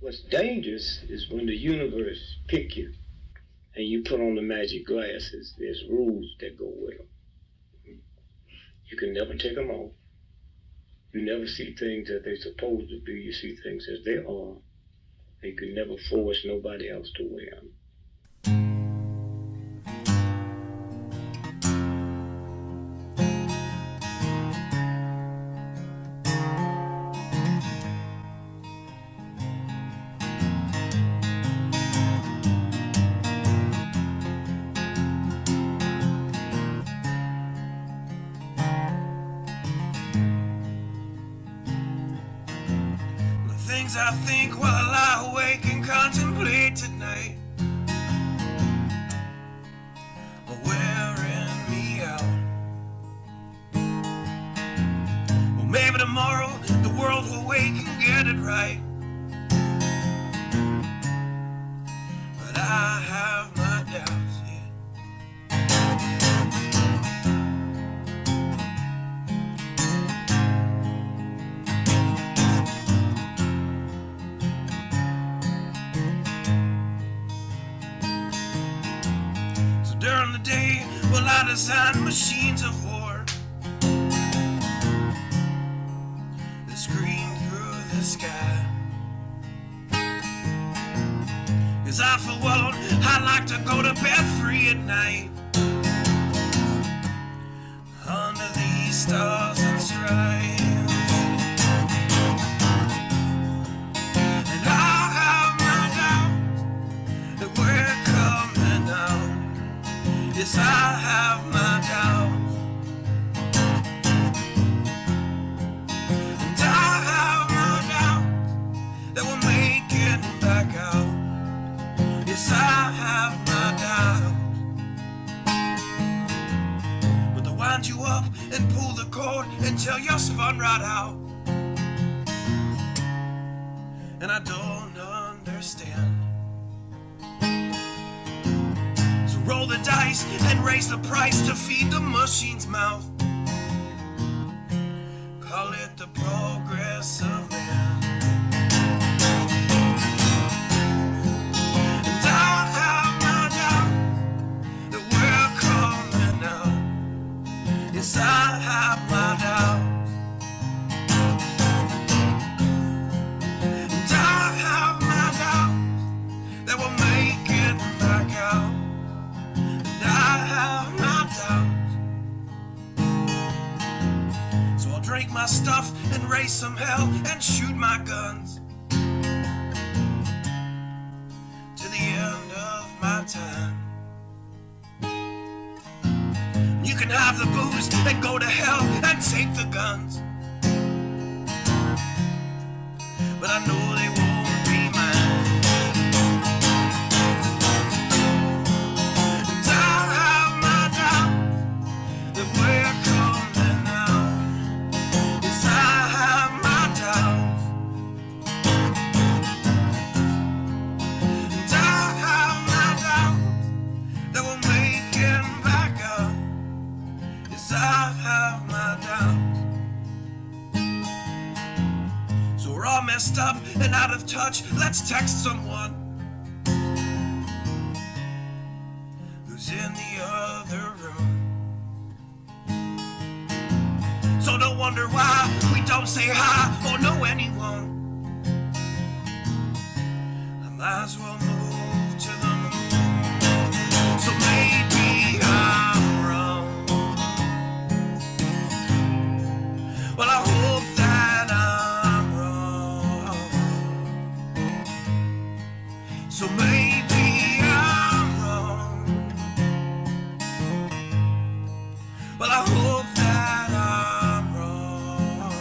What's dangerous is when the universe pick you and you put on the magic glasses. There's rules that go with them. You can never take them off. You never see things as they're supposed to be. You see things as they are. And you can never force nobody else to wear them. I think while I lie awake and contemplate tonight are wearing me out. Well, maybe tomorrow the world will wake and get it right, but I have my doubts, yeah. During the day, well, I design machines of war that scream through the sky. 'Cause I, for one, I like to go to bed free at night under these stars and stripes. And I have my doubts that we're coming out. Yes, I have my doubts, and I have my doubts that we'll make it back out. Yes, I have my doubts, but they'll wind you up and pull the cord until you're spun right out, and I don't understand. Roll the dice and raise the price to feed the machine's mouth. Call it the progress of man. And I have my doubts that we're coming out. Yes, I have my doubts. And I have my doubts that we'll make it back out. I have my doubts, so I'll drink my stuff and raise some hell and shoot my guns to the end of my time. You can have the booze and go to hell and take the guns, but I know they won't be mine. Messed up and out of touch, let's text someone who's in the other room. So don't wonder why we don't say hi or know anyone. I might as well move to the moon. So maybe I'm wrong. Well, I hope that I'm wrong. So maybe I'm wrong. Well, I hope that I'm wrong.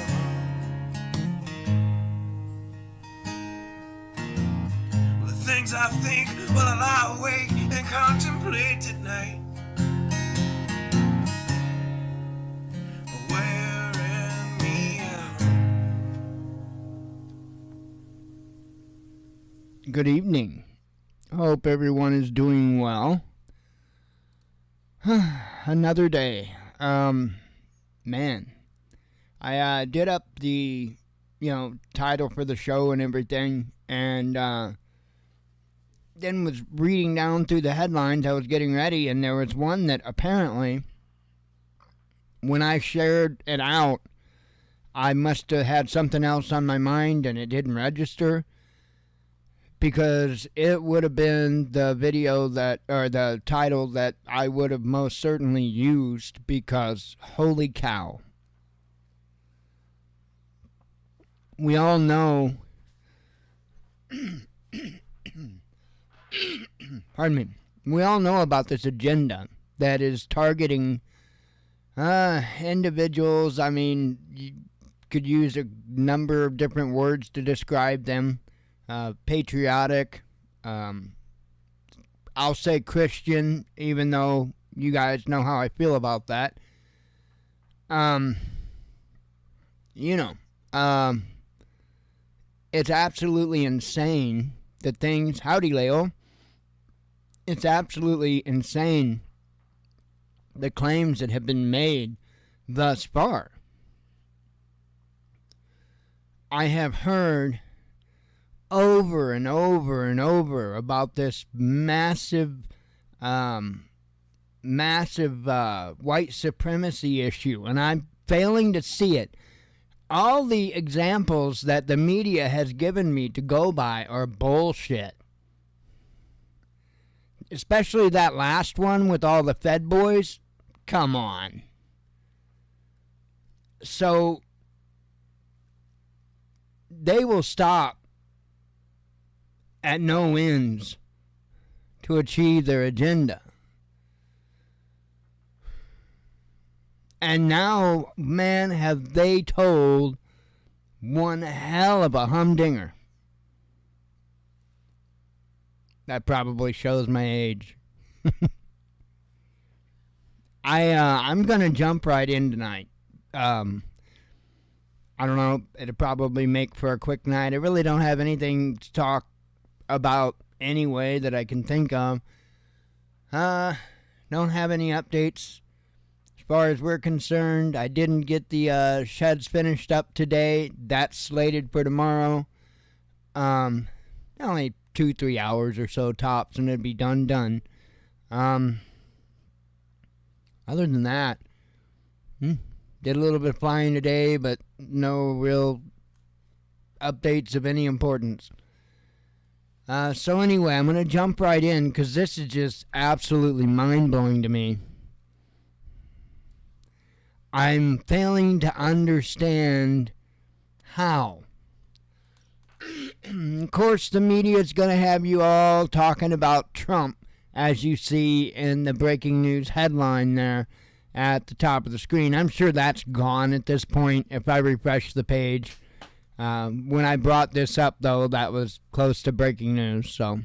Well, the things I think, well, I lie awake and contemplate at night. Wearing me out. Good evening. Hope everyone is doing well. Another day. Man, I did up the title for the show and everything, and then was reading down through the headlines. I was getting ready, and there was one that apparently, when I shared it out, I must have had something else on my mind and it didn't register, because it would have been the video or the title that I would have most certainly used, because holy cow. We all know pardon me. We all know about this agenda that is targeting individuals. I mean, you could use a number of different words to describe them. Patriotic. I'll say Christian, even though you guys know how I feel about that. It's absolutely insane the things. Howdy, Leo. It's absolutely insane the claims that have been made thus far. I have heard over and over and over about this massive white supremacy issue, and I'm failing to see it. All the examples that the media has given me to go by are bullshit. Especially that last one with all the Fed boys. Come on. So, they will stop at no ends to achieve their agenda. And now, man, have they told one hell of a humdinger. That probably shows my age. I'm going to jump right in tonight. I don't know. It'll probably make for a quick night. I really don't have anything to talk about anyway that I can think of. Don't have any updates. As far as we're concerned, I didn't get the sheds finished up today. That's slated for tomorrow. Only 2-3 hours or so tops, and it'd be done. Other than that, did a little bit of flying today, but no real updates of any importance. So anyway, I'm going to jump right in, because this is just absolutely mind-blowing to me. I'm failing to understand how. Of course, the media is going to have you all talking about Trump, as you see in the breaking news headline there at the top of the screen. I'm sure that's gone at this point if I refresh the page. When I brought this up, though, that was close to breaking news, so.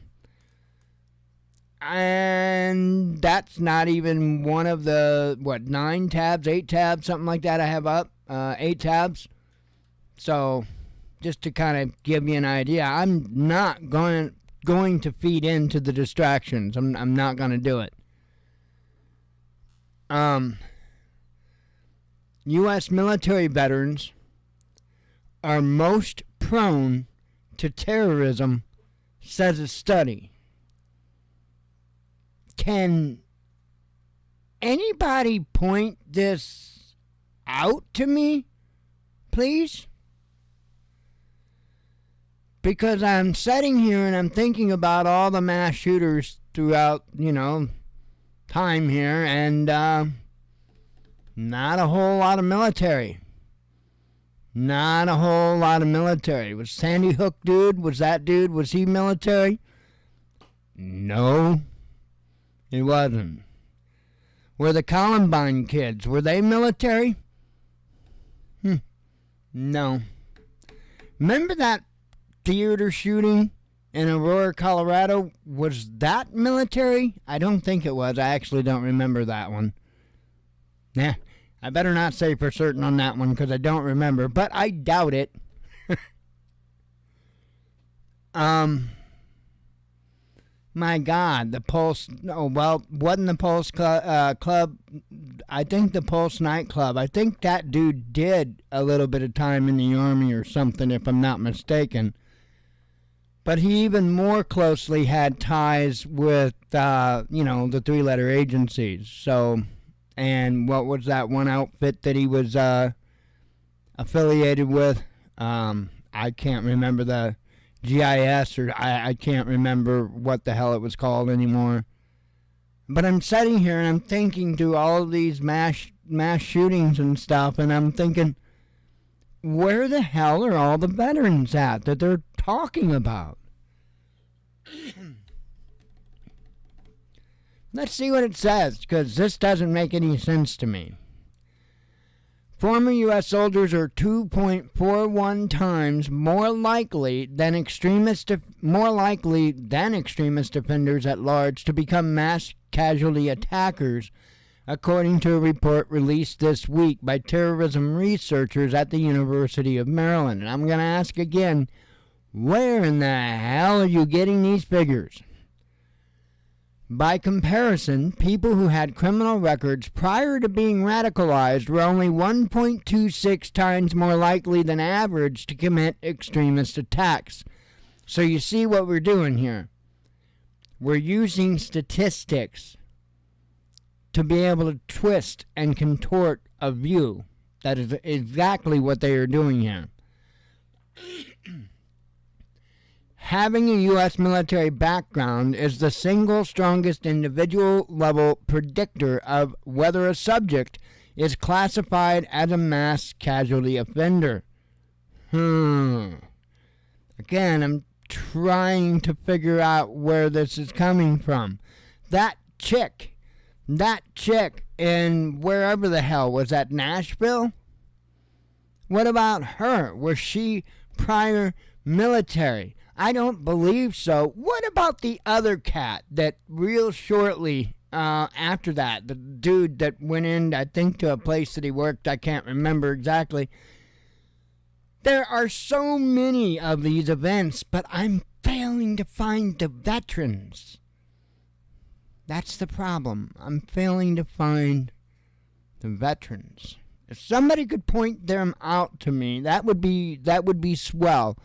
And that's not even one of the, 9 tabs, 8 tabs, something like that I have up. 8 tabs. So, just to kind of give you an idea, I'm not going to feed into the distractions. I'm not going to do it. U.S. military veterans are most prone to terrorism, says a study. Can anybody point this out to me, please? Because I'm sitting here and I'm thinking about all the mass shooters throughout, time here, and not a whole lot of military. Not a whole lot of military. Was Sandy Hook was he military? No, he wasn't. Were the Columbine kids, were they military? No. Remember that theater shooting in Aurora, Colorado? Was that military? I don't think it was. I actually don't remember that one. Nah, I better not say for certain on that one because I don't remember, but I doubt it. My God, the Pulse. Oh, well, wasn't the Pulse Club? I think the Pulse nightclub. I think that dude did a little bit of time in the Army or something, if I'm not mistaken. But he even more closely had ties with, the three-letter agencies. So, and what was that one outfit that he was affiliated with? I can't remember the GIS, or I can't remember what the hell it was called anymore. But I'm sitting here and I'm thinking through all of these mass shootings and stuff, and I'm thinking, where the hell are all the veterans at that they're talking about? Let's see what it says, because this doesn't make any sense to me. Former U.S. soldiers are 2.41 times more likely than extremist offenders at large to become mass casualty attackers, according to a report released this week by terrorism researchers at the University of Maryland. And I'm going to ask again, where in the hell are you getting these figures? By comparison, people who had criminal records prior to being radicalized were only 1.26 times more likely than average to commit extremist attacks. So you see what we're doing here. We're using statistics to be able to twist and contort a view. That is exactly what they are doing here. Having a U.S. military background is the single strongest individual level predictor of whether a subject is classified as a mass casualty offender. Again, I'm trying to figure out where this is coming from. That chick in wherever the hell, was that Nashville? What about her? Was she prior military? I don't believe so. What about the other cat that real shortly after that, the dude that went in, I think, to a place that he worked, I can't remember exactly. There are so many of these events, but I'm failing to find the veterans. That's the problem. I'm failing to find the veterans. If somebody could point them out to me, that would be swell.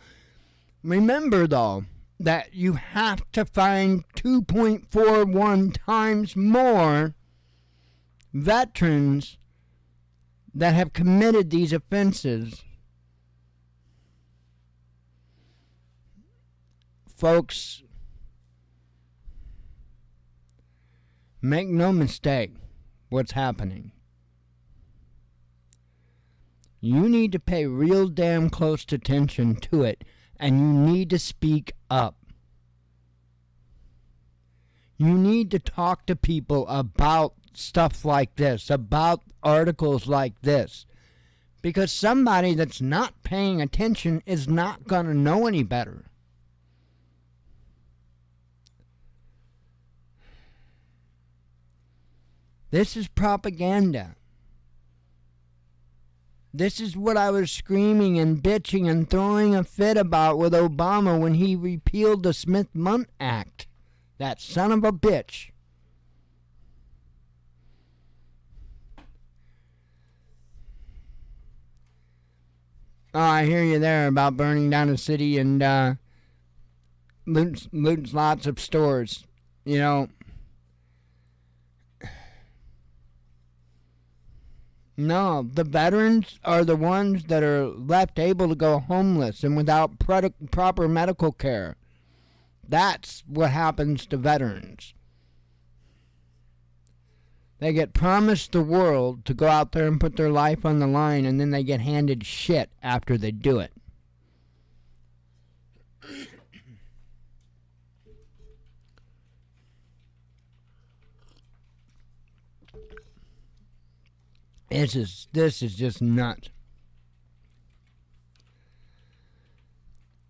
Remember, though, that you have to find 2.41 times more veterans that have committed these offenses. Folks, make no mistake what's happening. You need to pay real damn close attention to it. And you need to speak up. You need to talk to people about stuff like this, about articles like this. Because somebody that's not paying attention is not going to know any better. This is propaganda. This is what I was screaming and bitching and throwing a fit about with Obama when he repealed the Smith-Mundt Act. That son of a bitch. Oh, I hear you there about burning down a city and looting lots of stores. You know, no, the veterans are the ones that are left able to go homeless and without proper medical care. That's what happens to veterans. They get promised the world to go out there and put their life on the line, and then they get handed shit after they do it. This is just nuts.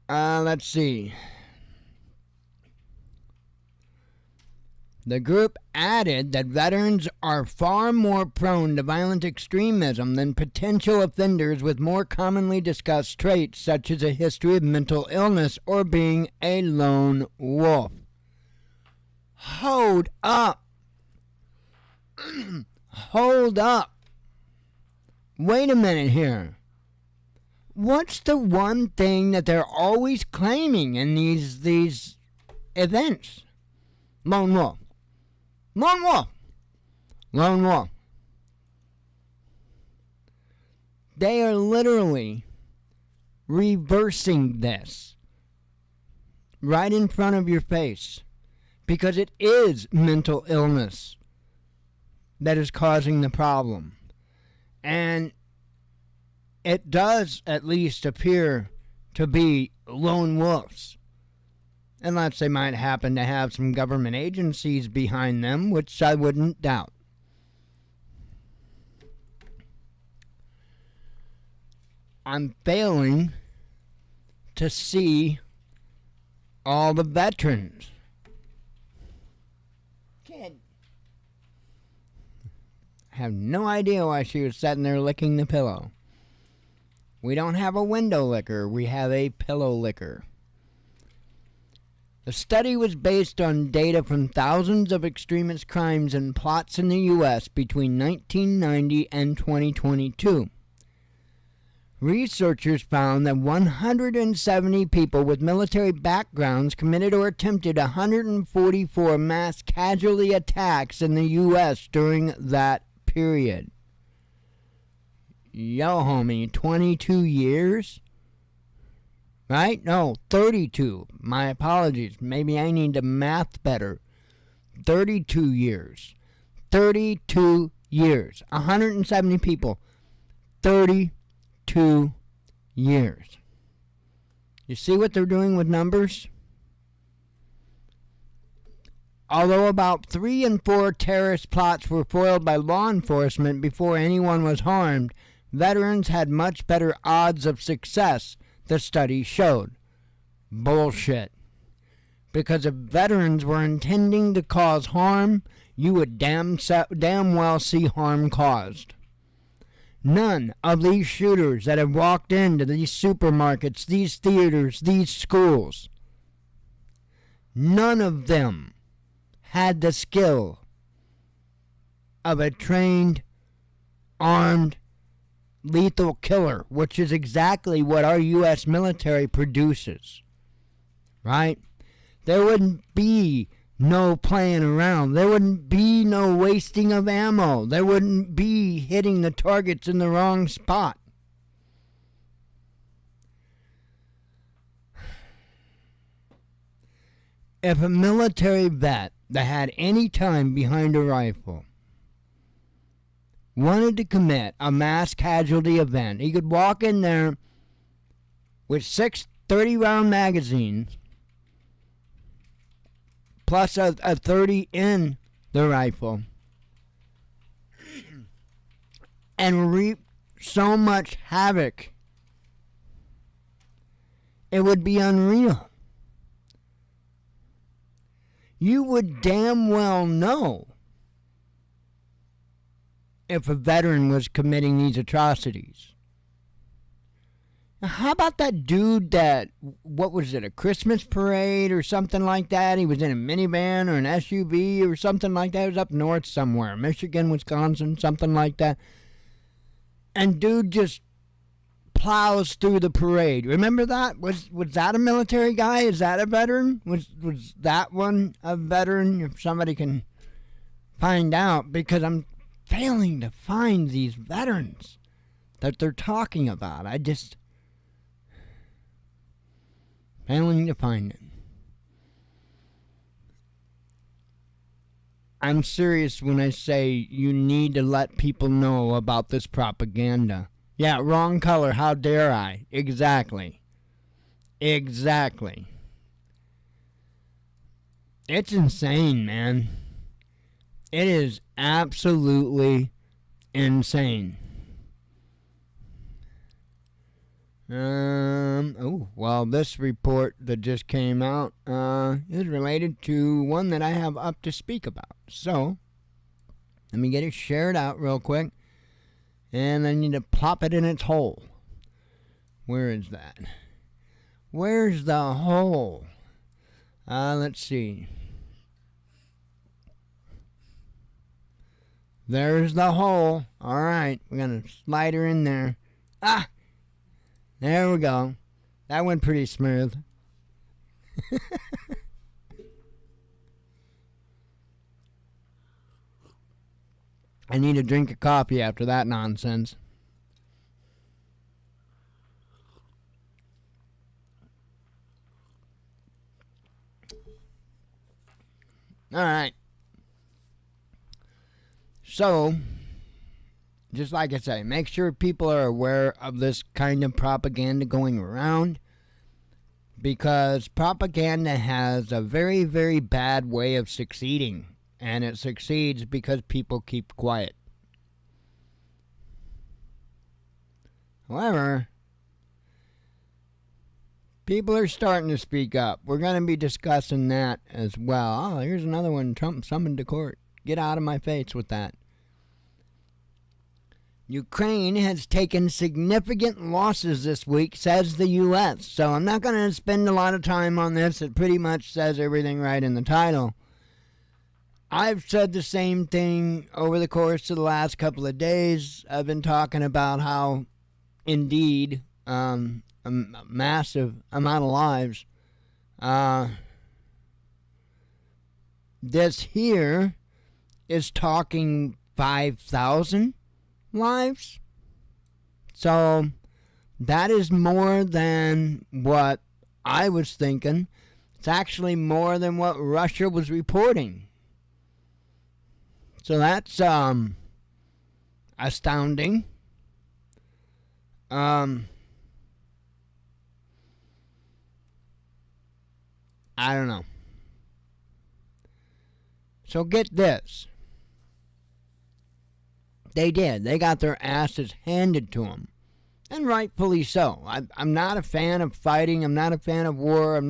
Let's see. The group added that veterans are far more prone to violent extremism than potential offenders with more commonly discussed traits such as a history of mental illness or being a lone wolf. Hold up. Hold up. Wait a minute here. What's the one thing that they're always claiming in these events? Lone wolf. Lone wolf. Lone wolf. They are literally reversing this right in front of your face because it is mental illness that is causing the problem. And it does at least appear to be lone wolves. Unless they might happen to have some government agencies behind them, which I wouldn't doubt. I'm failing to see all the veterans. Kid. I have no idea why she was sitting there licking the pillow. We don't have a window licker, we have a pillow licker. The study was based on data from thousands of extremist crimes and plots in the U.S. between 1990 and 2022. Researchers found that 170 people with military backgrounds committed or attempted 144 mass casualty attacks in the U.S. during that period. Yo, homie, 22 years? Right? No, 32. My apologies. Maybe I need to math better. 32 years. 32 years. 170 people. 32 years. You see what they're doing with numbers? Although about 3 in 4 terrorist plots were foiled by law enforcement before anyone was harmed, veterans had much better odds of success, the study showed. Bullshit. Because if veterans were intending to cause harm, you would damn well see harm caused. None of these shooters that have walked into these supermarkets, these theaters, these schools, none of them had the skill of a trained, armed, lethal killer, which is exactly what our U.S. military produces. Right? There wouldn't be no playing around. There wouldn't be no wasting of ammo. There wouldn't be hitting the targets in the wrong spot. If a military vet that had any time behind a rifle wanted to commit a mass casualty event, he could walk in there with 6 30-round magazines plus a 30 in the rifle and reap so much havoc. It would be unreal. You would damn well know if a veteran was committing these atrocities. Now, how about that dude that, what was it, a Christmas parade or something like that? He was in a minivan or an SUV or something like that. It was up north somewhere, Michigan, Wisconsin, something like that. And dude just plows through the parade. Remember that? Was that a military guy? Is that a veteran? Was that one a veteran? If somebody can find out, because I'm failing to find these veterans that they're talking about. I just failing to find it. I'm serious when I say you need to let people know about this propaganda. Yeah, wrong color, how dare I? Exactly. Exactly. It's insane, man. It is absolutely insane. Well, this report that just came out is related to one that I have up to speak about. So, let me get it shared out real quick. And I need to plop it in its hole. Where is that? Where's the hole? Let's see. There's the hole. All right, we're going to slide her in there. Ah! There we go. That went pretty smooth. I need a drink of coffee after that nonsense. All right. So, just like I say, make sure people are aware of this kind of propaganda going around, because propaganda has a very, very bad way of succeeding, and it succeeds because people keep quiet. However, people are starting to speak up. We're going to be discussing that as well. Oh, here's another one. Trump summoned to court. Get out of my face with that. Ukraine has taken significant losses this week, says the U.S. So I'm not going to spend a lot of time on this. It pretty much says everything right in the title. I've said the same thing over the course of the last couple of days. I've been talking about how, indeed, a massive amount of lives. This here is talking 5,000 lives. So that is more than what I was thinking. It's actually more than what Russia was reporting. So that's astounding. I don't know. So get this. They did. They got their asses handed to them. And rightfully so. I'm not a fan of fighting. I'm not a fan of war.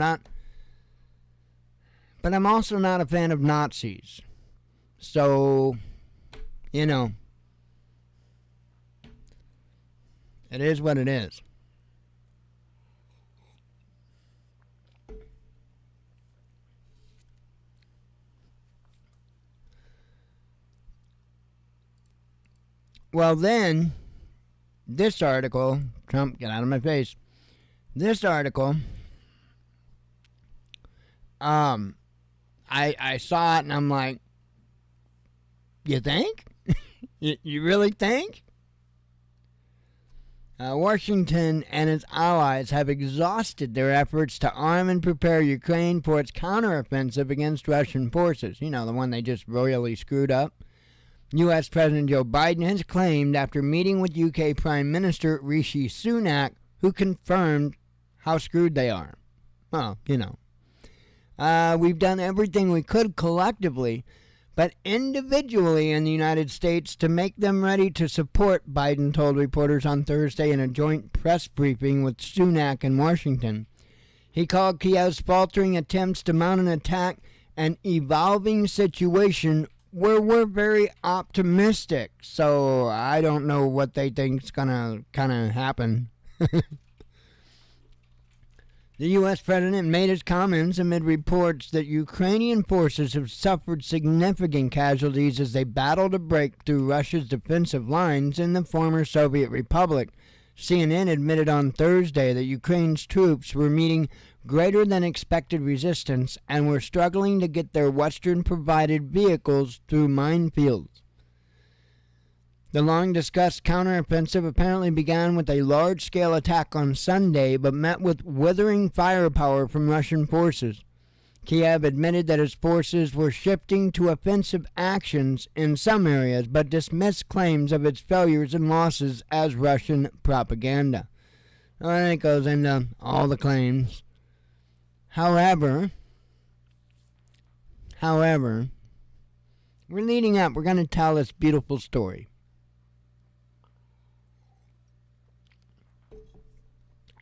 But I'm also not a fan of Nazis. So, you know, it is what it is. Well, then, this article, Trump, get out of my face. This article, I saw it and I'm like, you think? you really think? Washington and its allies have exhausted their efforts to arm and prepare Ukraine for its counteroffensive against Russian forces. You know, the one they just royally screwed up. U.S. President Joe Biden has claimed after meeting with UK Prime Minister Rishi Sunak, who confirmed how screwed they are. Well, you know. We've done everything we could collectively, but individually in the United States to make them ready to support, Biden told reporters on Thursday in a joint press briefing with Sunak in Washington. He called Kiev's faltering attempts to mount an attack an evolving situation where we're very optimistic. So I don't know what they think's gonna kind of happen. The U.S. president made his comments amid reports that Ukrainian forces have suffered significant casualties as they battle to break through Russia's defensive lines in the former Soviet Republic. CNN admitted on Thursday that Ukraine's troops were meeting greater than expected resistance and were struggling to get their Western-provided vehicles through minefields. The long-discussed counteroffensive apparently began with a large-scale attack on Sunday, but met with withering firepower from Russian forces. Kiev admitted that its forces were shifting to offensive actions in some areas, but dismissed claims of its failures and losses as Russian propaganda. Well, then it goes into all the claims. However, we're leading up. We're going to tell this beautiful story.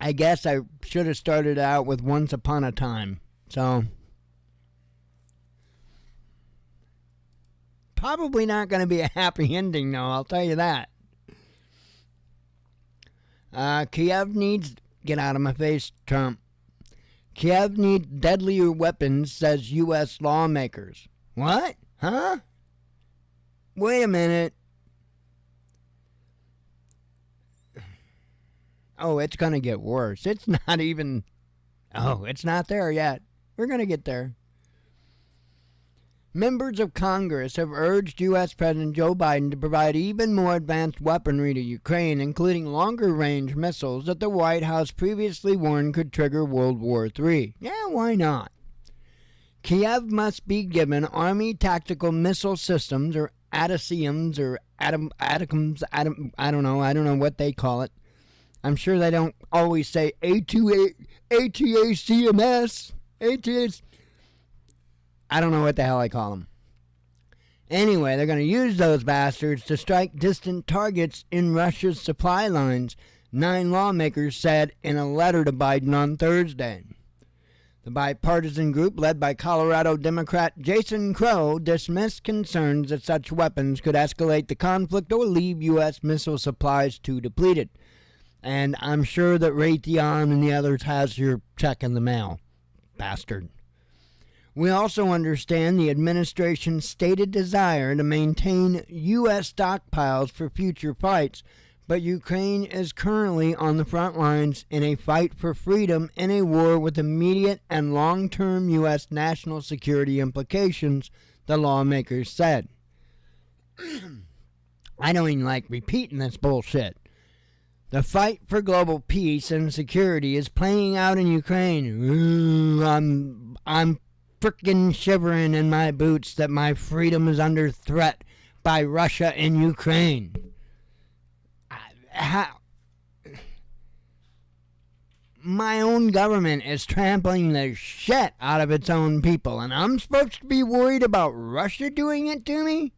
I guess I should have started out with Once Upon a Time. So, probably not going to be a happy ending, though, I'll tell you that. Kiev needs... Get out of my face, Trump. Kiev needs deadlier weapons, says U.S. lawmakers. What? Huh? Wait a minute. Oh, it's going to get worse. It's not even... Oh, it's not there yet. We're going to get there. Members of Congress have urged U.S. President Joe Biden to provide even more advanced weaponry to Ukraine, including longer-range missiles that the White House previously warned could trigger World War III. Yeah, why not? Kiev must be given Army tactical missile systems, or ATACMS, or ATACMS, I don't know what they call it. I'm sure they don't always say ATACMS, I don't know what the hell I call them. Anyway, they're going to use those bastards to strike distant targets in Russia's supply lines, 9 lawmakers said in a letter to Biden on Thursday. The bipartisan group, led by Colorado Democrat Jason Crow, dismissed concerns that such weapons could escalate the conflict or leave U.S. missile supplies too depleted. And I'm sure that Raytheon and the others has your check in the mail, bastard. We also understand the administration's stated desire to maintain U.S. stockpiles for future fights, but Ukraine is currently on the front lines in a fight for freedom in a war with immediate and long-term U.S. national security implications, the lawmakers said. I don't even like repeating this bullshit. The fight for global peace and security is playing out in Ukraine. Ooh, I'm frickin' shivering in my boots that my freedom is under threat by Russia and Ukraine. How? My own government is trampling the shit out of its own people, and I'm supposed to be worried about Russia doing it to me?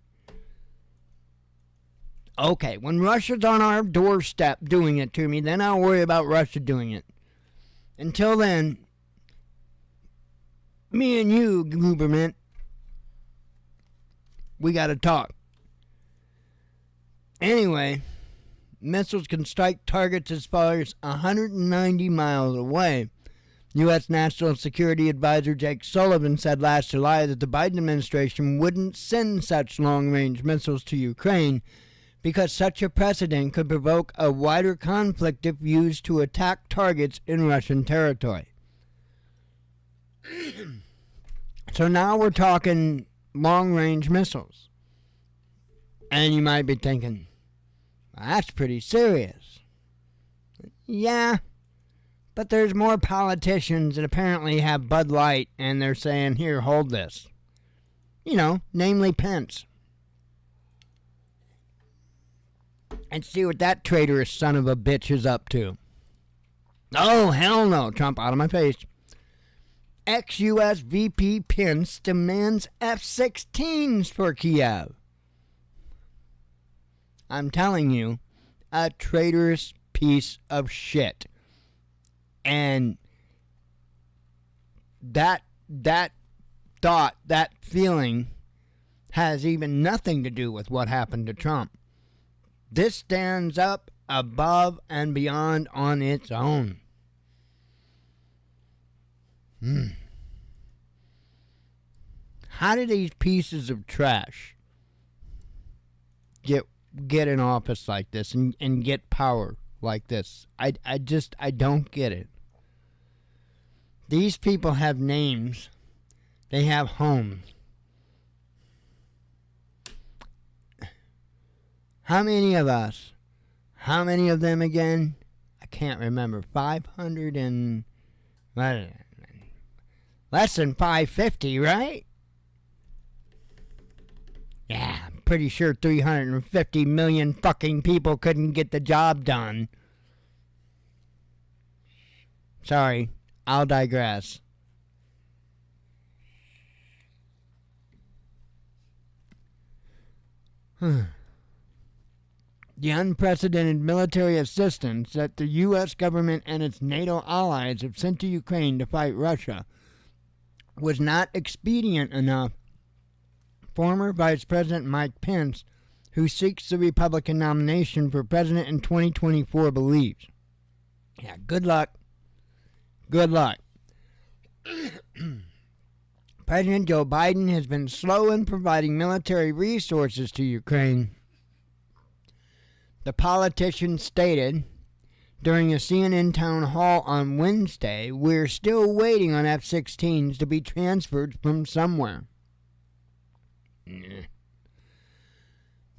Okay, when Russia's on our doorstep doing it to me, then I'll worry about Russia doing it. Until then, me and you, government, we gotta talk. Anyway, missiles can strike targets as far as 190 miles away. U.S. National Security Advisor Jake Sullivan said last July that the Biden administration wouldn't send such long-range missiles to Ukraine because such a precedent could provoke a wider conflict if used to attack targets in Russian territory. So now we're talking long-range missiles. And you might be thinking, well, that's pretty serious. Yeah, but there's more politicians that apparently have Bud Light, and they're saying, here, hold this. You know, namely Pence. And see what that traitorous son of a bitch is up to. Oh, hell no, Trump, out of my face. Ex-U.S. VP Pence demands F-16s for Kiev. I'm telling you, a traitorous piece of shit. And that thought, that feeling, has even nothing to do with what happened to Trump. This stands up above and beyond on its own. How do these pieces of trash get in office like this and get power like this? I don't get it. These people have names. They have homes. How many of us? How many of them again? I can't remember. 500 and... less than 550, right? Yeah, I'm pretty sure 350 million fucking people couldn't get the job done. Sorry, I'll digress. The unprecedented military assistance that the U.S. government and its NATO allies have sent to Ukraine to fight Russia was not expedient enough, former Vice President Mike Pence, who seeks the Republican nomination for president in 2024, believes. Yeah, good luck. Good luck. President Joe Biden has been slow in providing military resources to Ukraine. The politician stated during a CNN town hall on Wednesday, "We're still waiting on F-16s to be transferred from somewhere." The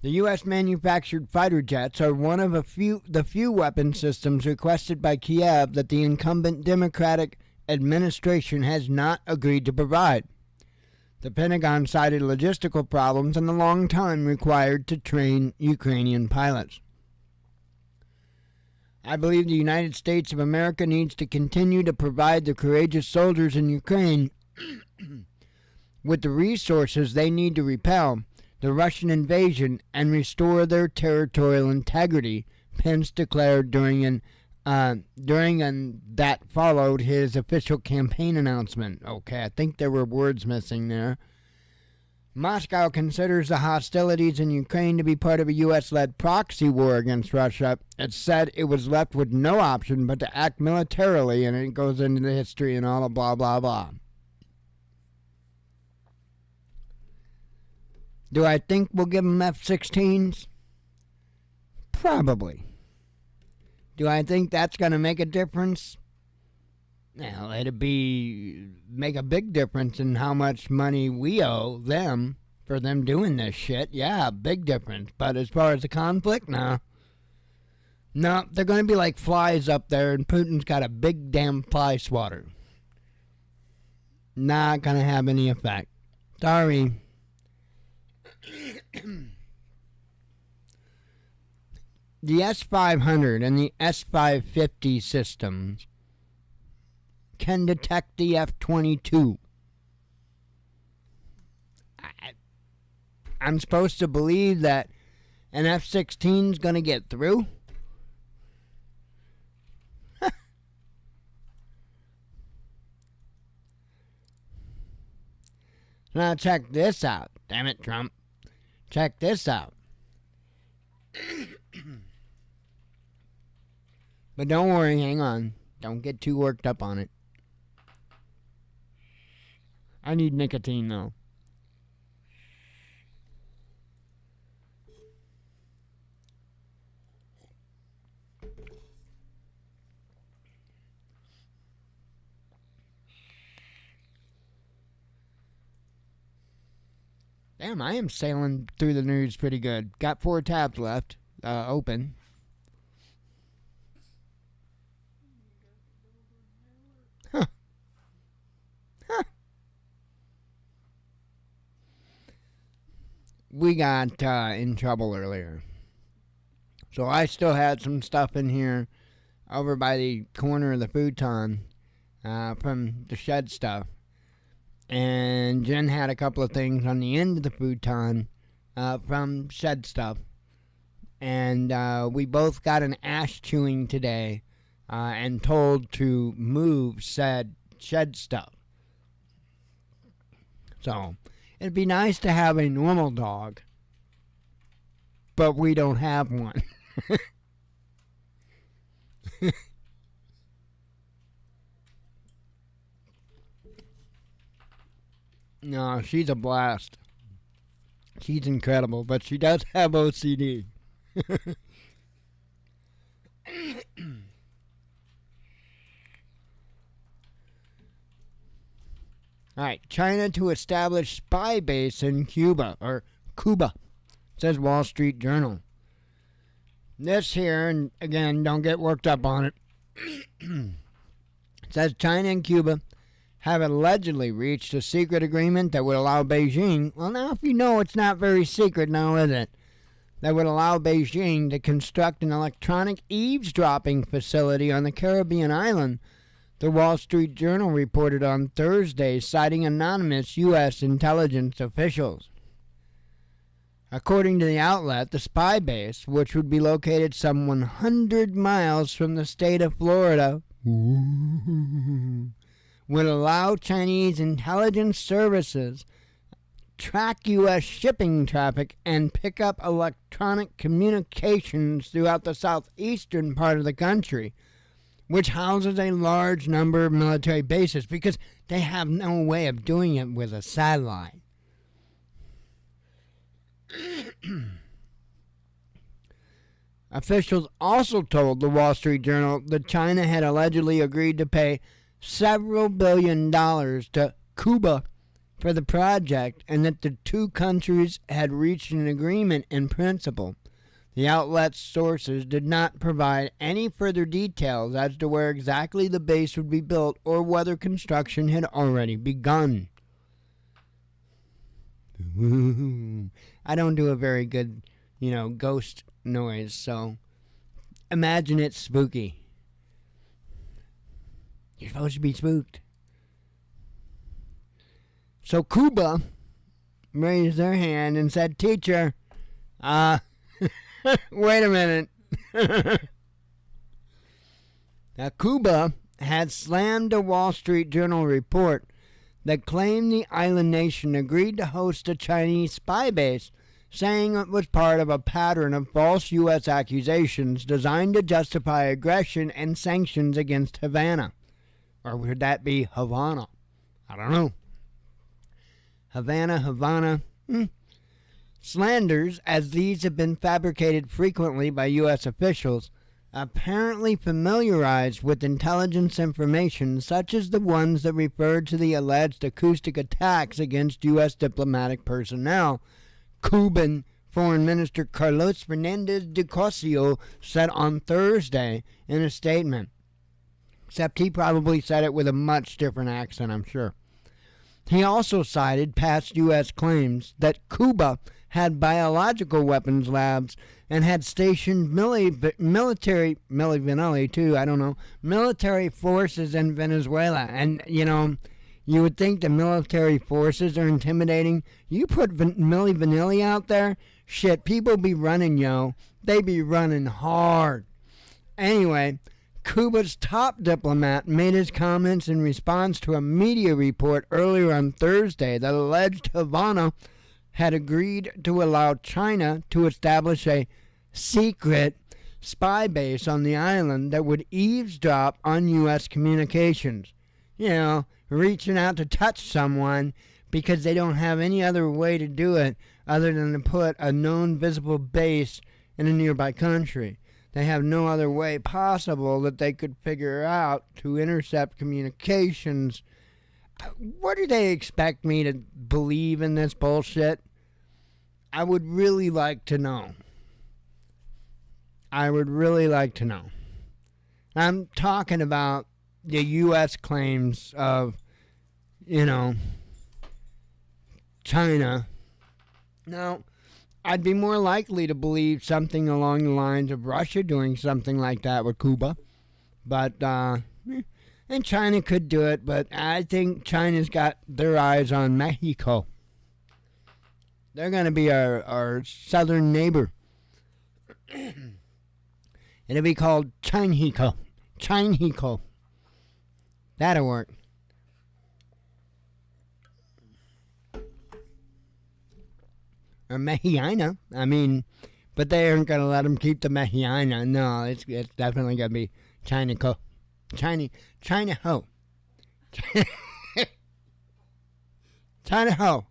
U.S. manufactured fighter jets are one of the few weapon systems requested by Kiev that the incumbent Democratic administration has not agreed to provide. The Pentagon cited logistical problems and the long time required to train Ukrainian pilots. "I believe the United States of America needs to continue to provide the courageous soldiers in Ukraine with the resources they need to repel the Russian invasion and restore their territorial integrity," Pence declared during that followed his official campaign announcement. Okay, I think there were words missing there. Moscow considers the hostilities in Ukraine to be part of a U.S.-led proxy war against Russia. It said it was left with no option but to act militarily, and it goes into the history and all the blah, blah, blah. Do I think we'll give them F-16s? Probably. Do I think that's going to make a difference? Well, it'd make a big difference in how much money we owe them for them doing this shit. Yeah, big difference. But as far as the conflict, no. No, they're going to be like flies up there, and Putin's got a big damn fly swatter. Not going to have any effect. Sorry. The S-500 and the S-550 systems can detect the F-22. I'm supposed to believe that an F-16 is going to get through? Now check this out. Damn it, Trump. Check this out. But don't worry, hang on. Don't get too worked up on it. I need nicotine, though. Damn, I am sailing through the news pretty good. Got 4 tabs left, open. Huh. We got in trouble earlier. So I still had some stuff in here over by the corner of the futon from the shed stuff. And Jen had a couple of things on the end of the futon from shed stuff. And we both got an ash chewing today and told to move said shed stuff. So it'd be nice to have a normal dog, but we don't have one. No, she's a blast. She's incredible, but she does have OCD. Alright, China to establish spy base in Cuba, says Wall Street Journal. This here, and again, don't get worked up on it, it says China and Cuba have allegedly reached a secret agreement that would allow Beijing, well now if you know it's not very secret now, is it? That would allow Beijing to construct an electronic eavesdropping facility on the Caribbean island, the Wall Street Journal reported on Thursday, citing anonymous U.S. intelligence officials. According to the outlet, the spy base, which would be located some 100 miles from the state of Florida, would allow Chinese intelligence services track U.S. shipping traffic and pick up electronic communications throughout the southeastern part of the country, which houses a large number of military bases because they have no way of doing it with a satellite. Officials also told the Wall Street Journal that China had allegedly agreed to pay several $billions to Cuba for the project and that the two countries had reached an agreement in principle. The outlet's sources did not provide any further details as to where exactly the base would be built or whether construction had already begun. I don't do a very good, ghost noise, so imagine it's spooky. You're supposed to be spooked. So Cuba raised their hand and said, "Teacher, wait a minute." Now, Cuba had slammed a Wall Street Journal report that claimed the island nation agreed to host a Chinese spy base, saying it was part of a pattern of false U.S. accusations designed to justify aggression and sanctions against Havana. Or would that be Havana? I don't know. Havana. Slanders, as these have been fabricated frequently by U.S. officials, apparently familiarized with intelligence information such as the ones that referred to the alleged acoustic attacks against U.S. diplomatic personnel, Cuban Foreign Minister Carlos Fernandez de Cosio said on Thursday in a statement. Except he probably said it with a much different accent, I'm sure. He also cited past U.S. claims that Cuba had biological weapons labs and had stationed military forces in Venezuela. And, you would think the military forces are intimidating. You put Milli Vanilli out there, shit, people be running, yo. They be running hard. Anyway, Cuba's top diplomat made his comments in response to a media report earlier on Thursday that alleged Havana had agreed to allow China to establish a secret spy base on the island that would eavesdrop on U.S. communications. Reaching out to touch someone because they don't have any other way to do it other than to put a known visible base in a nearby country. They have no other way possible that they could figure out to intercept communications. What do they expect me to believe in this bullshit? I would really like to know. I'm talking about the U.S. claims of, China. Now, I'd be more likely to believe something along the lines of Russia doing something like that with Cuba. But, and China could do it, but I think China's got their eyes on Mexico. They're going to be our southern neighbor. It'll be called Chinhico. That'll work. Or Mexicana. But they aren't going to let them keep the Mexicana. No, it's definitely going to be Chinaco. Chinaho. Chinaho.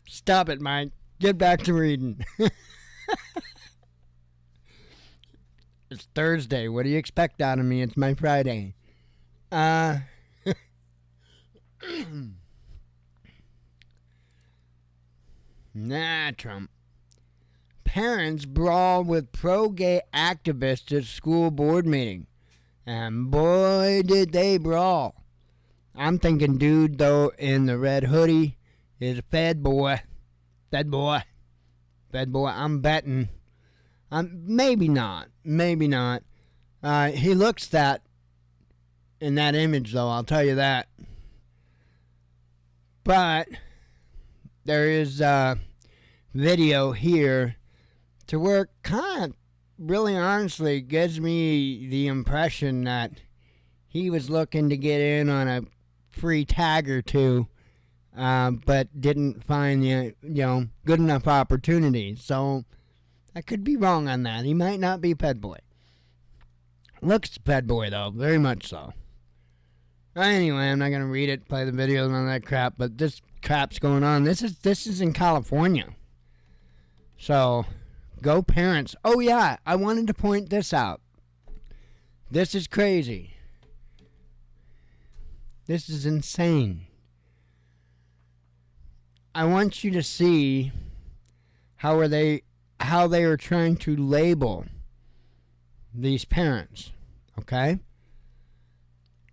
Stop it, Mike. Get back to reading. It's Thursday. What do you expect out of me? It's my Friday. Nah, Trump. Parents brawl with pro-gay activists at school board meeting. And boy, did they brawl. I'm thinking dude, though, in the red hoodie is a Fed boy. I'm betting. Maybe not. He looks that in that image, though, I'll tell you that. But there is a video here to where kind of really honestly gives me the impression that he was looking to get in on a free tag or two, but didn't find the good enough opportunity. So I could be wrong on that. He might not be Ped Boy. Looks bad boy, though. Very much so. Anyway, I'm not going to read it, play the videos and all that crap, but this crap's going on. This is in California. So, go parents. Oh, yeah, I wanted to point this out. This is crazy. This is insane. I want you to see how they are trying to label these parents, okay?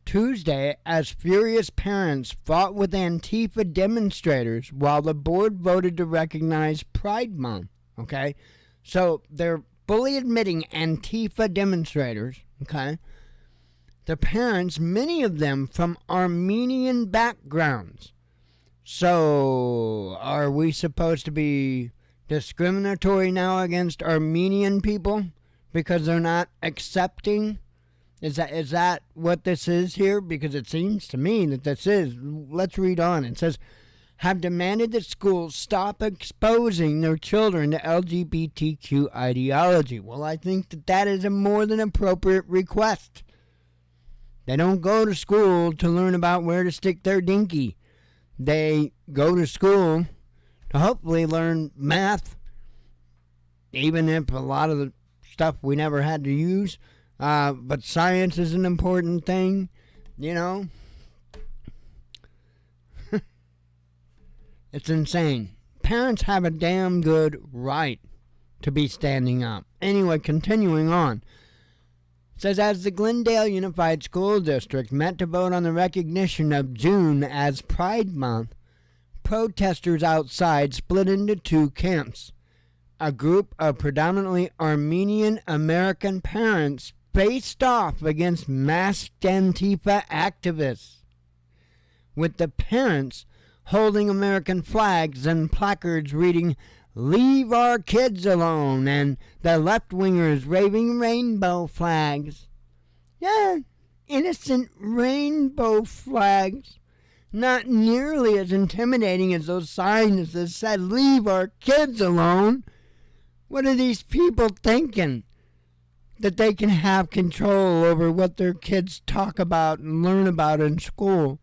Tuesday, as furious parents fought with Antifa demonstrators while the board voted to recognize Pride Month, okay? So they're fully admitting Antifa demonstrators, okay? The parents, many of them from Armenian backgrounds. So, are we supposed to be discriminatory now against Armenian people because they're not accepting? Is that what this is here? Because it seems to me that this is. Let's read on. It says, have demanded that schools stop exposing their children to LGBTQ ideology. Well, I think that is a more than appropriate request. They don't go to school to learn about where to stick their dinky. They go to school to hopefully learn math, even if a lot of the stuff we never had to use. But science is an important thing, you know. It's insane. Parents have a damn good right to be standing up. Anyway, continuing on. It says, as the Glendale Unified School District met to vote on the recognition of June as Pride Month, protesters outside split into two camps. A group of predominantly Armenian American parents faced off against masked Antifa activists, with the parents holding American flags and placards reading, "Leave our kids alone," and the left-wingers waving rainbow flags. Yeah, innocent rainbow flags. Not nearly as intimidating as those signs that said, "Leave our kids alone." What are these people thinking? That they can have control over what their kids talk about and learn about in school?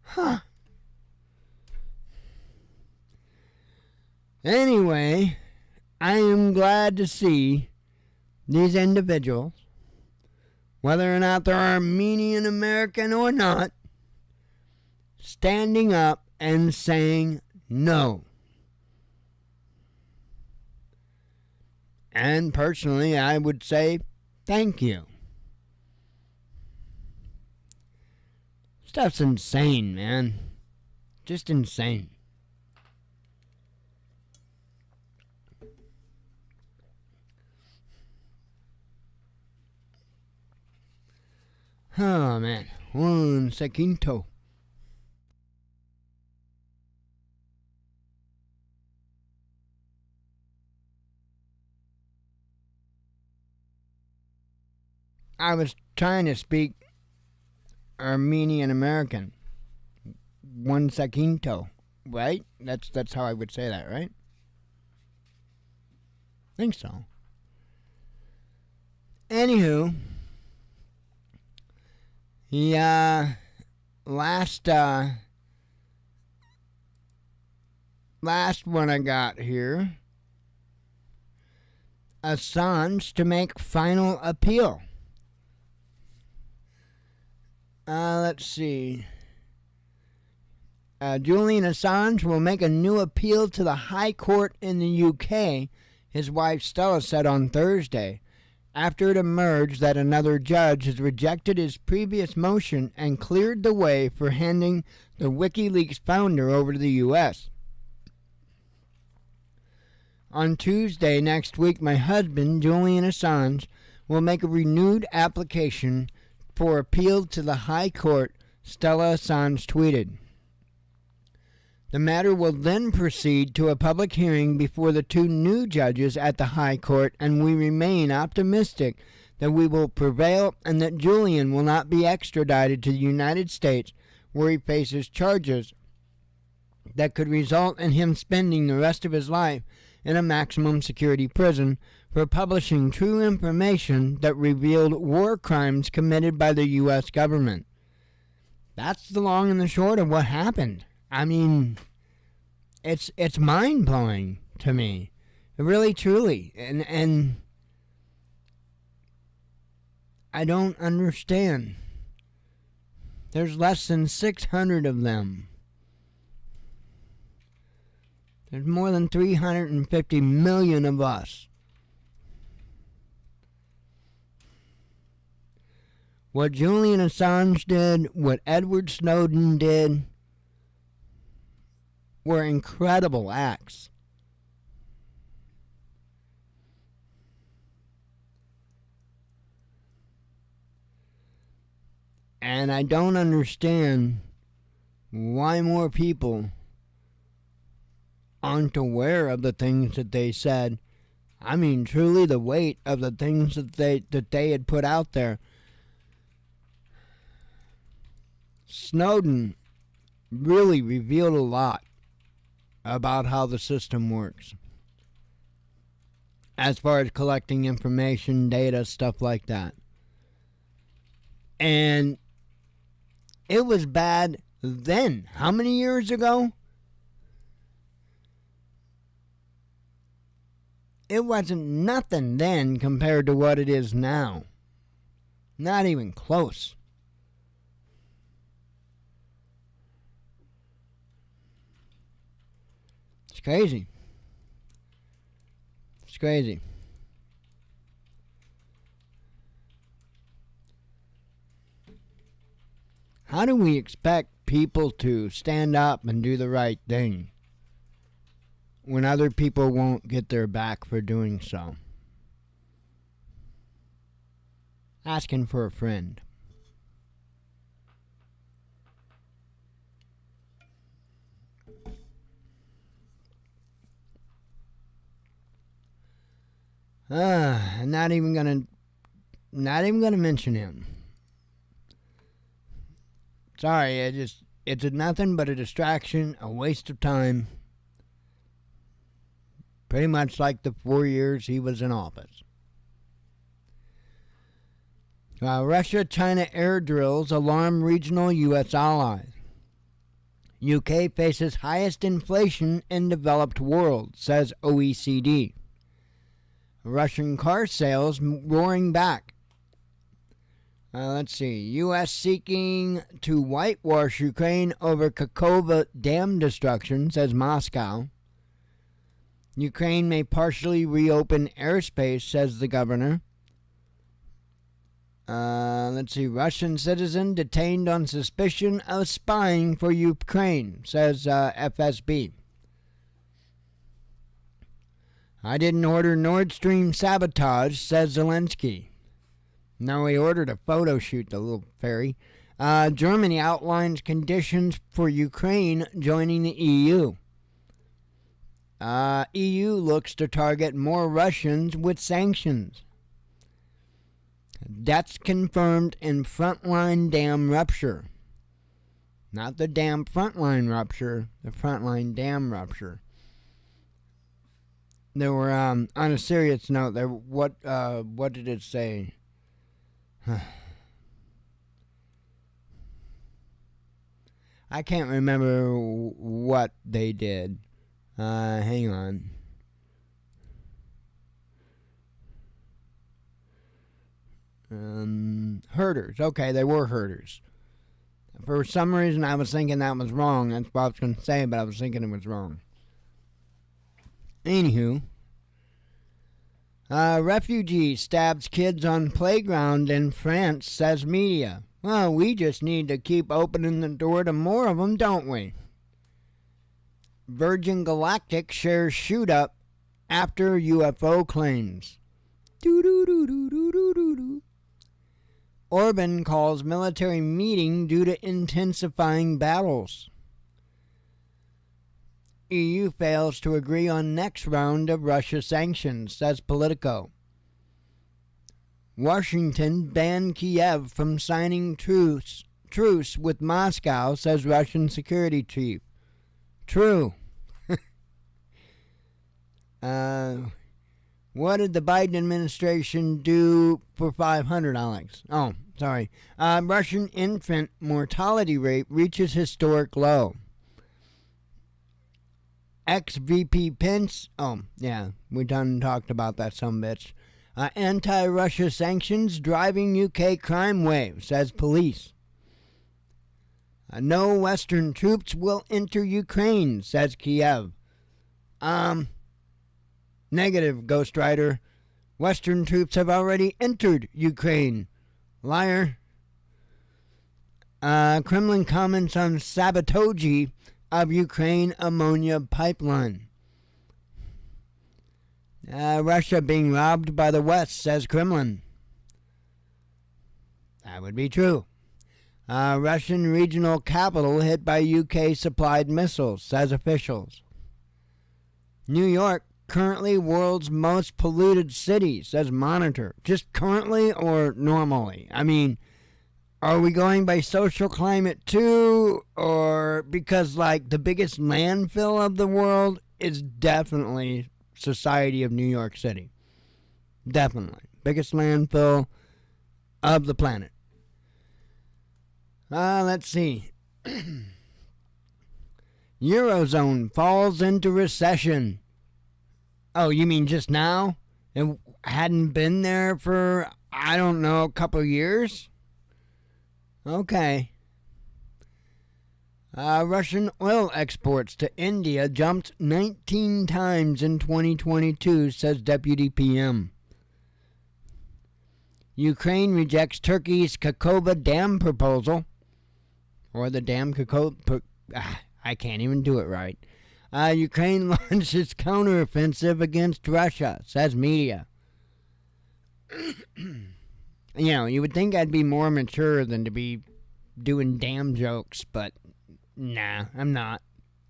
Huh. Anyway, I am glad to see these individuals, whether or not they're Armenian American or not, standing up and saying no. And personally, I would say thank you. Stuff's insane, man. Just insane. Oh, man. Un sequinto. I was trying to speak Armenian American. Un sequinto. Right? That's how I would say that, right? I think so. Anywho, last one I got here. Assange to make final appeal. Let's see. Julian Assange will make a new appeal to the High Court in the UK, his wife Stella said on Thursday, after it emerged that another judge has rejected his previous motion and cleared the way for handing the WikiLeaks founder over to the U.S. On Tuesday next week, my husband, Julian Assange, will make a renewed application for appeal to the High Court, Stella Assange tweeted. The matter will then proceed to a public hearing before the two new judges at the High Court, and we remain optimistic that we will prevail and that Julian will not be extradited to the United States, where he faces charges that could result in him spending the rest of his life in a maximum security prison for publishing true information that revealed war crimes committed by the U.S. government. That's the long and the short of what happened. I mean, it's mind-blowing to me. Really, truly. And I don't understand. There's less than 600 of them. There's more than 350 million of us. What Julian Assange did, what Edward Snowden did, were incredible acts. And I don't understand why more people aren't aware of the things that they said. I mean, truly the weight of the things that they had put out there. Snowden really revealed a lot about how the system works. As far as collecting information, data, stuff like that. And it was bad then. How many years ago? It wasn't nothing then compared to what it is now. Not even close. It's crazy. It's crazy. How do we expect people to stand up and do the right thing when other people won't get their back for doing so? Asking for a friend. I'm not even gonna mention him. Sorry, it's nothing but a distraction, a waste of time. Pretty much like the 4 years he was in office. Russia-China air drills alarm regional U.S. allies. UK faces highest inflation in developed world, says OECD. Russian car sales roaring back. Let's see. U.S. seeking to whitewash Ukraine over Kakova dam destruction, says Moscow. Ukraine may partially reopen airspace, says the governor. Let's see. Russian citizen detained on suspicion of spying for Ukraine, says FSB. I didn't order Nord Stream sabotage, says Zelensky. No, he ordered a photo shoot, the little fairy. Germany outlines conditions for Ukraine joining the EU. EU looks to target more Russians with sanctions. Deaths confirmed in frontline dam rupture. Not the dam frontline rupture, the frontline dam rupture. There were, on a serious note, what did it say? I can't remember what they did. Hang on. Herders. Okay, they were herders. For some reason, I was thinking that was wrong. That's what I was going to say, but I was thinking it was wrong. Anywho. Refugee stabs kids on playground in France, says media. Well, we just need to keep opening the door to more of them, don't we? Virgin Galactic shares shoot up after UFO claims. Orban calls military meeting due to intensifying battles. EU fails to agree on next round of Russia sanctions, says Politico. Washington banned Kiev from signing truce with Moscow, says Russian security chief. True. What did the Biden administration do for 500, Alex? Oh, sorry. Russian infant mortality rate reaches historic low. Ex-VP Pence. Oh, yeah, we done talked about that some bitch. Anti-Russia sanctions driving UK crime wave, says police. No Western troops will enter Ukraine, says Kiev. Negative, Ghost Rider. Western troops have already entered Ukraine. Liar. Kremlin comments on sabotage of Ukraine ammonia pipeline. Russia being robbed by the West, says Kremlin. That would be true. Russian regional capital hit by UK-supplied missiles, says officials. New York, currently world's most polluted city, says Monitor. Just currently or normally? I mean, are we going by social climate too? Or because, like, the biggest landfill of the world is definitely Society of New York City. Definitely. Biggest landfill of the planet. Let's see. Eurozone falls into recession. Oh, you mean just now? It hadn't been there for, I don't know, a couple of years? Okay. Russian oil exports to India jumped 19 times in 2022, says Deputy PM. Ukraine rejects Turkey's Kakova Dam proposal. Or the Dam Kakova... I can't even do it right. Ukraine launches counteroffensive against Russia, says media. You know, you would think I'd be more mature than to be doing damn jokes, but nah, I'm not.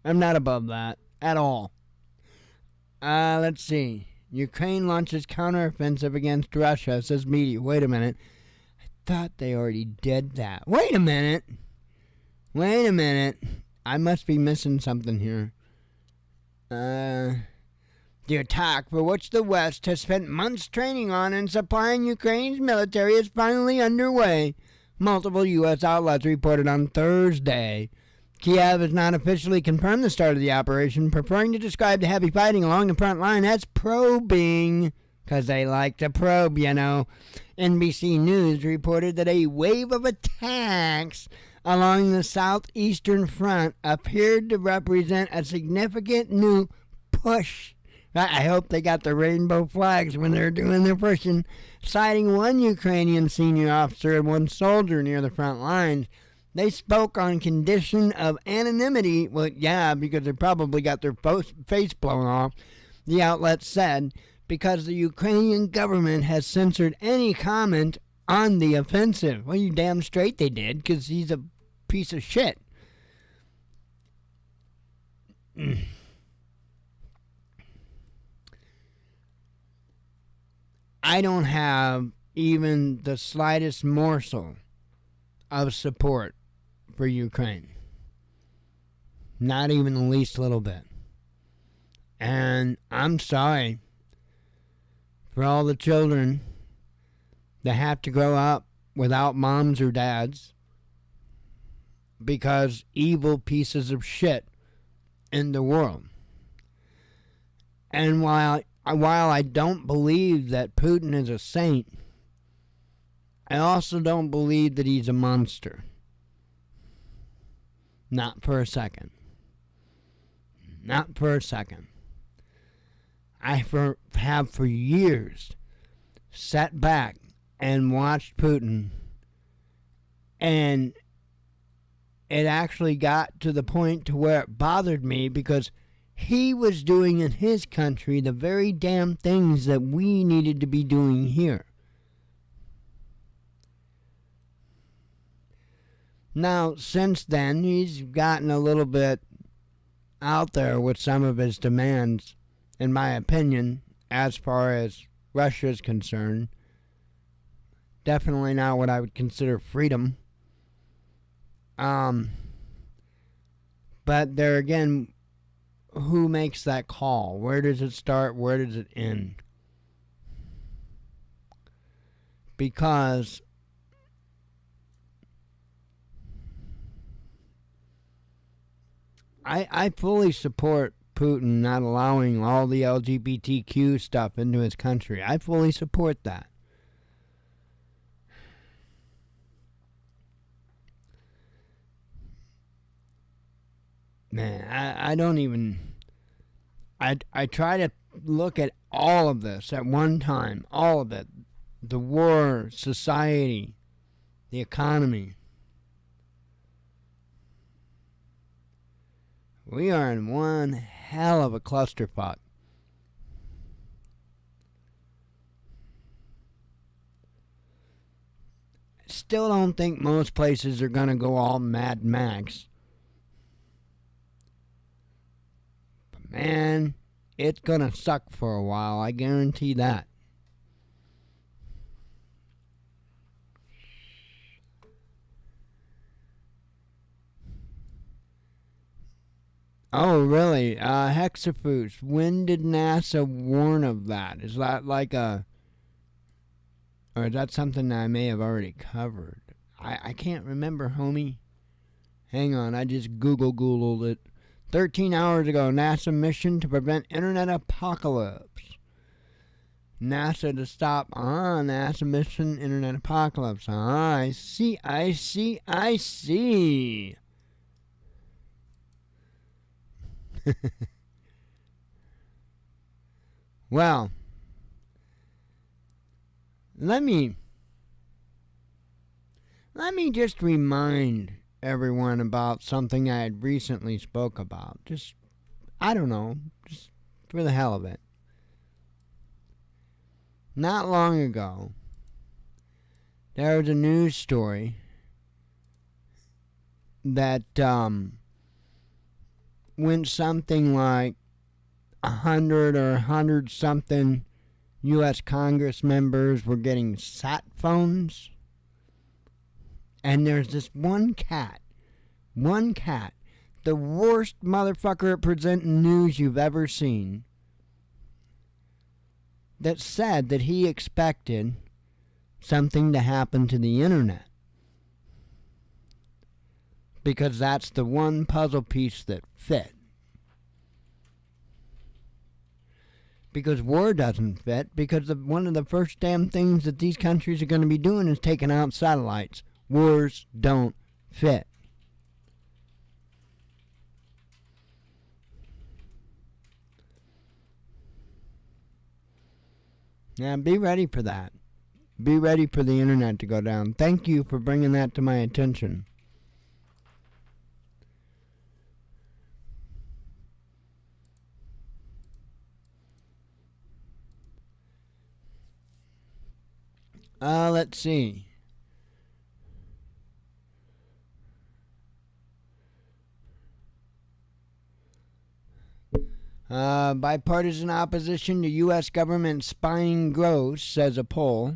I'm not above that at all. Let's see. Ukraine launches counteroffensive against Russia, says media. Wait a minute. I thought they already did that. Wait a minute. I must be missing something here. The attack, for which the West has spent months training on and supplying Ukraine's military, is finally underway, multiple U.S. outlets reported on Thursday. Kiev has not officially confirmed the start of the operation, preferring to describe the heavy fighting along the front line as probing, because they like to probe, you know. NBC News reported that a wave of attacks along the southeastern front appeared to represent a significant new push. I hope they got the rainbow flags when they're doing their pushing, citing one Ukrainian senior officer and one soldier near the front lines. They spoke on condition of anonymity. Well, yeah, because they probably got their face blown off, the outlet said, because the Ukrainian government has censored any comment on the offensive. Well, you damn straight they did, because he's a piece of shit. I don't have even the slightest morsel of support for Ukraine. Not even the least little bit. And I'm sorry for all the children that have to grow up without moms or dads because evil pieces of shit in the world. And while I don't believe that Putin is a saint, I also don't believe that he's a monster. Not for a second. Not for a second. I have for years sat back and watched Putin, and it actually got to the point to where it bothered me because he was doing in his country the very damn things that we needed to be doing here. Now, since then, he's gotten a little bit out there with some of his demands, in my opinion, as far as Russia is concerned. Definitely not what I would consider freedom. But there again, who makes that call? Where does it start? Where does it end? because I fully support Putin not allowing all the LGBTQ stuff into his country. I fully support that. Man, I don't even... I try to look at all of this at one time. All of it. The war, society, the economy. We are in one hell of a clusterfuck. Still don't think most places are going to go all Mad Max. But man, it's going to suck for a while, I guarantee that. Oh, really? Hexafoods. When did NASA warn of that? Is that like a... Or is that something that I may have already covered? I can't remember, homie. Hang on, I just Googled it. 13 hours ago, NASA mission to prevent internet apocalypse. NASA to stop. NASA mission, internet apocalypse. I see. Well, let me just remind everyone about something I had recently spoke about. Just, I don't know, just for the hell of it. Not long ago, there was a news story that when something like 100 or 100 something U.S. Congress members were getting sat phones, and there's this one cat, the worst motherfucker at presenting news you've ever seen, that said that he expected something to happen to the internet. Because that's the one puzzle piece that fit. Because war doesn't fit, because one of the first damn things that these countries are going to be doing is taking out satellites. Wars don't fit. Yeah, be ready for that. Be ready for the internet to go down. Thank you for bringing that to my attention. Let's see. Bipartisan opposition to U.S. government spying grows, says a poll.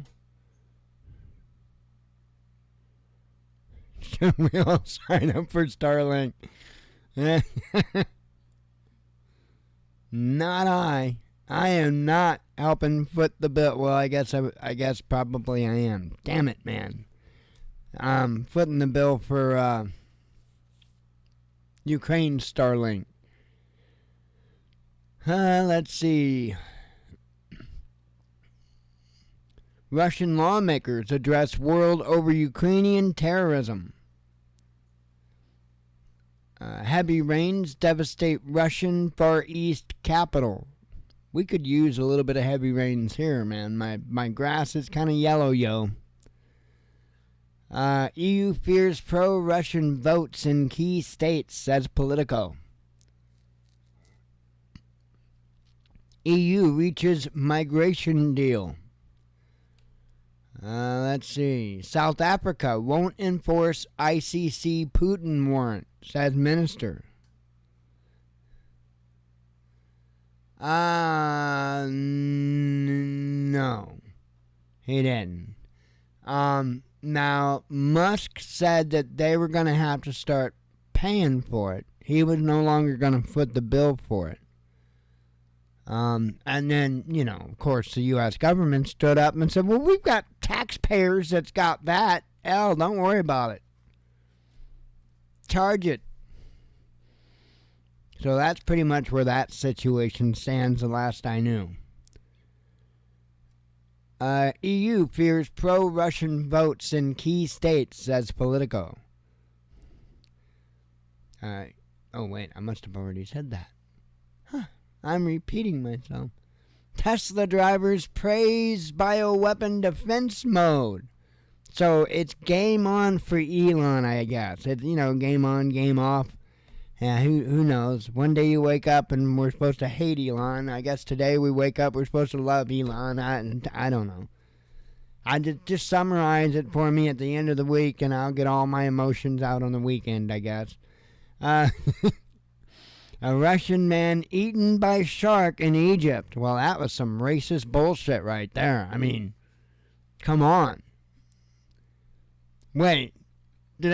Should we all sign up for Starlink? Not I. I am not helping foot the bill. Well, I guess probably I am. Damn it, man. I'm footing the bill for Ukraine Starlink. Let's see. Russian lawmakers address world over Ukrainian terrorism. Heavy rains devastate Russian Far East capital. We could use a little bit of heavy rains here, man. My grass is kind of yellow, yo. EU fears pro-Russian votes in key states, says Politico. EU reaches migration deal. Let's see. South Africa won't enforce ICC Putin warrant, says minister. No, he didn't. Now, Musk said that they were going to have to start paying for it. He was no longer going to foot the bill for it. And then, of course, the U.S. government stood up and said, well, we've got taxpayers that's got that. Hell, don't worry about it. Charge it. So that's pretty much where that situation stands the last I knew. EU fears pro-Russian votes in key states, says Politico. Oh, wait, I must have already said that. I'm repeating myself. Tesla drivers praise bioweapon defense mode. So it's game on for Elon, I guess. It's, game on, game off. Yeah, who knows? One day you wake up and we're supposed to hate Elon. I guess today we wake up we're supposed to love Elon. I don't know. I just summarize it for me at the end of the week, and I'll get all my emotions out on the weekend, I guess. A Russian man eaten by shark in Egypt. Well, that was some racist bullshit right there. I mean, come on. Wait, do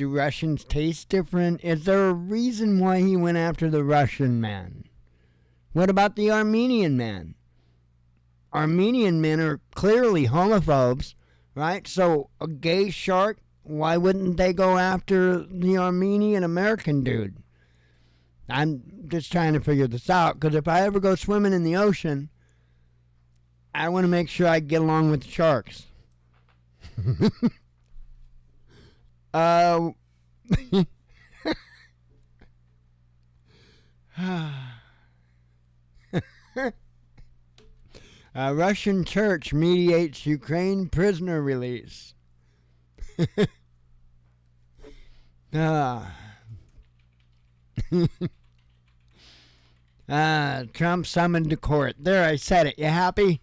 Russians taste different? Is there a reason why he went after the Russian man? What about the Armenian man? Armenian men are clearly homophobes, right? So a gay shark, why wouldn't they go after the Armenian American dude? I'm just trying to figure this out, because if I ever go swimming in the ocean, I want to make sure I get along with the sharks. A Russian church mediates Ukraine prisoner release. Trump summoned to court. There, I said it. You happy?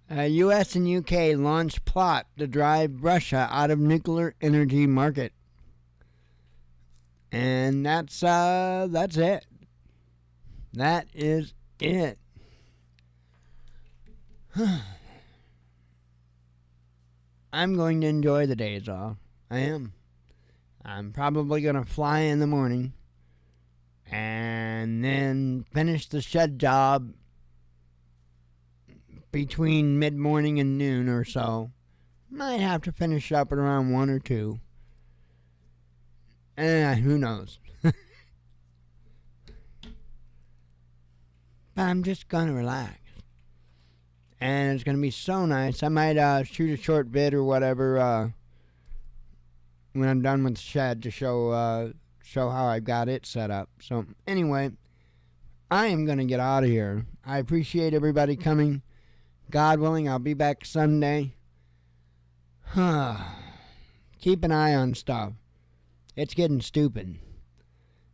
U.S. and U.K. launch plot to drive Russia out of nuclear energy market. And that's it. That is it. I'm going to enjoy the days off. I am. I'm probably going to fly in the morning and then finish the shed job between mid-morning and noon or so. Might have to finish up at around 1 or 2. Who knows? But I'm just going to relax. And it's going to be so nice. I might shoot a short vid or whatever when I'm done with the shed to show how I've got it set up. So anyway, I am going to get out of here. I appreciate everybody coming. God willing, I'll be back Sunday. Keep an eye on stuff. It's getting stupid.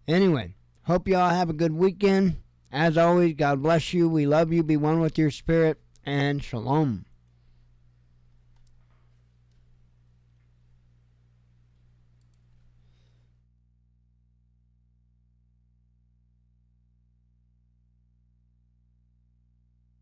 Anyway, hope you all have a good weekend. As always, God bless you. We love you. Be one with your spirit. And shalom.